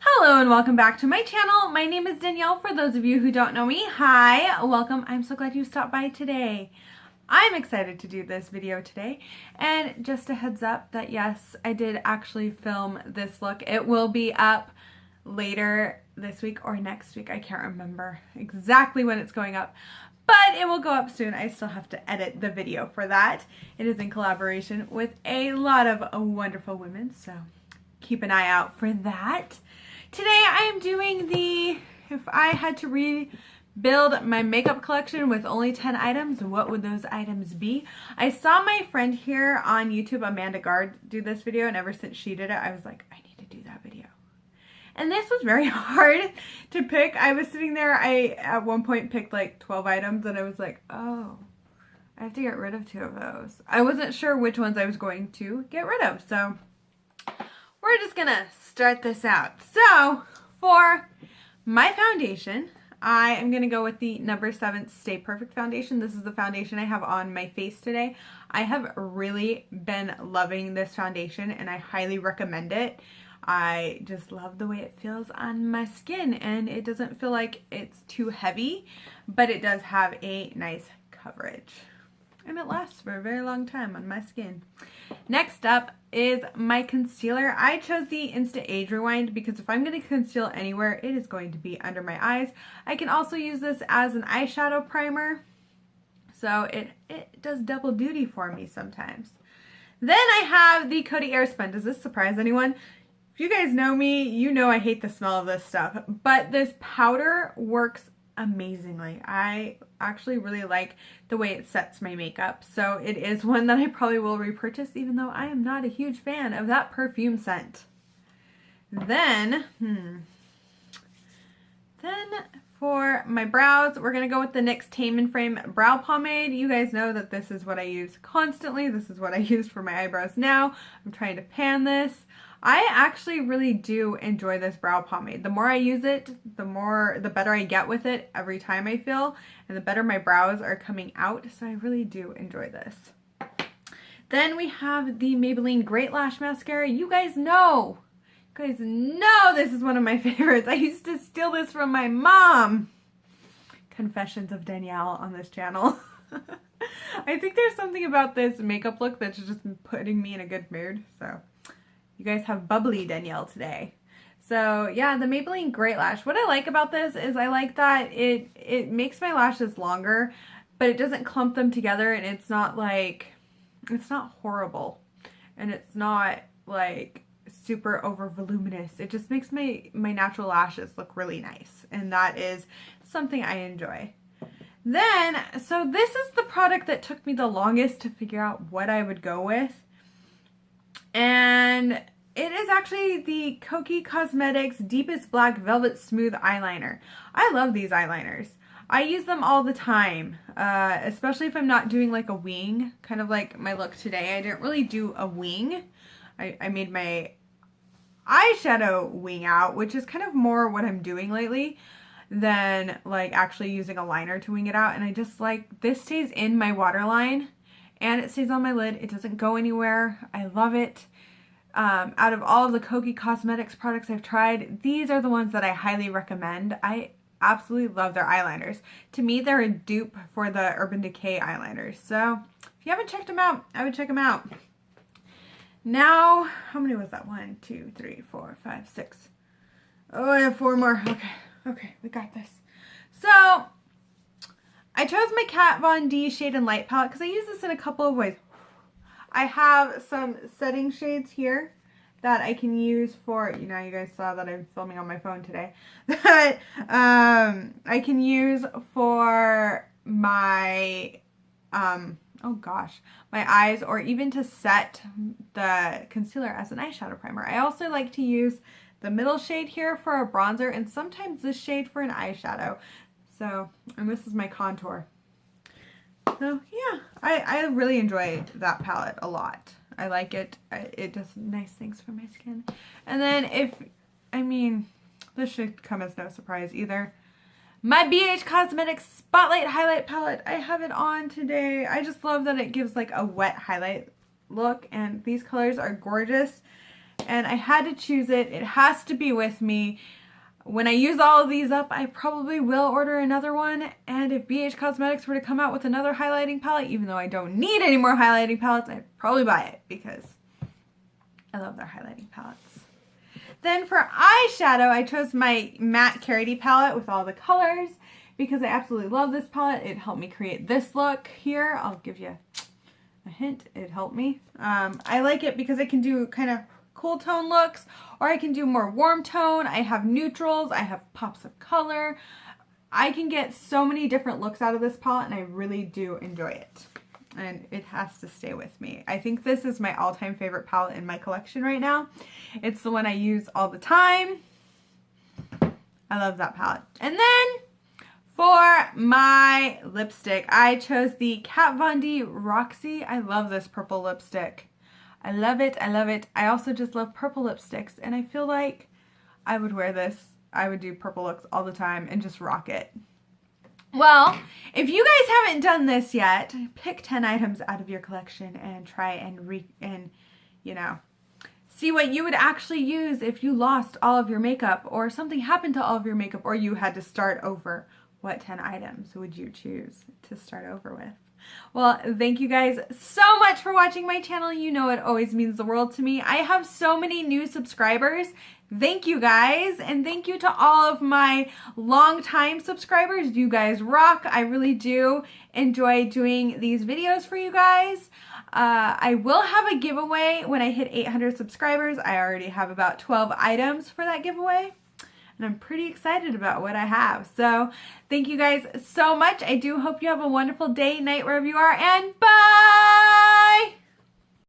Hello and welcome back to my channel. My name is Danielle. For those of you who don't know me, hi, welcome. I'm so glad you stopped by today. I'm excited to do this video today, and just a heads up that yes, I did actually film this look. It will be up later this week or next week. I can't remember exactly when it's going up, but it will go up soon. I still have to edit the video for that. It is in collaboration with a lot of wonderful women, so keep an eye out for that. Today I am doing if I had to rebuild my makeup collection with only 10 items, what would those items be? I saw my friend here on YouTube, Amanda Gard, do this video, and ever since she did it, I was like, I need to do that video. And this was very hard to pick. I was sitting there, I at one point picked like 12 items, and I was like, oh, I have to get rid of 2 of those. I wasn't sure which ones I was going to get rid of, so we're just gonna start this out. So for my foundation, I am gonna go with the number 7 Stay Perfect foundation. This is the foundation I have on my face today. I have really been loving this foundation and I highly recommend it. I just love the way it feels on my skin, and it doesn't feel like it's too heavy, but it does have a nice coverage. And it lasts for a very long time on my skin. Next up is my concealer. I chose the Instant Age Rewind because if I'm going to conceal anywhere, it is going to be under my eyes. I can also use this as an eyeshadow primer, so it does double duty for me sometimes. Then I have the Coty Airspun. Does this surprise anyone? If you guys know me, you know I hate the smell of this stuff, but this powder works amazingly. I actually really like the way it sets my makeup, so it is one that I probably will repurchase, even though I am not a huge fan of that perfume scent. Then for my brows, we're gonna go with the NYX Tame and Frame Brow Pomade. You guys know that this is what I use constantly. This is what I use for my eyebrows now. I'm trying to pan this. I actually really do enjoy this brow pomade. The more I use it, the better I get with it every time I feel, and the better my brows are coming out, so I really do enjoy this. Then we have the Maybelline Great Lash Mascara. You guys know this is one of my favorites. I used to steal this from my mom. Confessions of Danielle on this channel. I think there's something about this makeup look that's just putting me in a good mood, so you guys have bubbly Danielle today. So yeah, the Maybelline Great Lash. What I like about this is I like that it makes my lashes longer, but it doesn't clump them together, and it's not horrible, and it's not like super over voluminous. It just makes my natural lashes look really nice, and that is something I enjoy. Then, so this is the product that took me the longest to figure out what I would go with. And it is actually the Kokie Cosmetics Deepest Black Velvet Smooth Eyeliner. I love these eyeliners. I use them all the time, especially if I'm not doing like a wing, kind of like my look today. I didn't really do a wing. I made my eyeshadow wing out, which is kind of more what I'm doing lately than like actually using a liner to wing it out. And I just like, this stays in my waterline and it stays on my lid. It doesn't go anywhere. I love it. Out of all of the Kokie Cosmetics products I've tried, these are the ones that I highly recommend. I absolutely love their eyeliners. To me, they're a dupe for the Urban Decay eyeliners. So if you haven't checked them out, I would check them out. Now, how many was that? 1, 2, 3, 4, 5, 6. Oh, I have 4 more. Okay, we got this. So I chose my Kat Von D Shade and Light palette because I use this in a couple of ways. I have some setting shades here that I can use for, you guys saw that I'm filming on my phone today, that I can use for my, my eyes, or even to set the concealer as an eyeshadow primer. I also like to use the middle shade here for a bronzer, and sometimes this shade for an eyeshadow. So, and this is my contour. So yeah, I really enjoy that palette a lot. I like it. It does nice things for my skin. And then this should come as no surprise either. My BH Cosmetics Spotlight Highlight Palette. I have it on today. I just love that it gives like a wet highlight look, and these colors are gorgeous. and I had to choose it. It has to be with me. When I use all of these up, I probably will order another one, and if BH Cosmetics were to come out with another highlighting palette, even though I don't need any more highlighting palettes, I'd probably buy it because I love their highlighting palettes. Then for eyeshadow, I chose my matte Carity palette with all the colors because I absolutely love this palette. It helped me create this look here. I'll give you a hint. It helped me. I like it because I can do kind of cool tone looks, or I can do more warm tone. I have neutrals. I have pops of color. I can get so many different looks out of this palette, and I really do enjoy it. And it has to stay with me. I think this is my all-time favorite palette in my collection right now. It's the one I use all the time. I love that palette. And then for my lipstick, I chose the Kat Von D Roxy. I love this purple lipstick. I love it. I love it. I also just love purple lipsticks, and I feel like I would wear this. I would do purple looks all the time and just rock it. Well, if you guys haven't done this yet, pick 10 items out of your collection and try and you know, see what you would actually use if you lost all of your makeup or something happened to all of your makeup or you had to start over. What 10 items would you choose to start over with? Well, thank you guys so much for watching my channel. You know it always means the world to me. I have so many new subscribers. Thank you guys, and thank you to all of my longtime subscribers. You guys rock. I really do enjoy doing these videos for you guys. I will have a giveaway when I hit 800 subscribers. I already have about 12 items for that giveaway, and I'm pretty excited about what I have. So thank you guys so much. I do hope you have a wonderful day, night, wherever you are, and bye!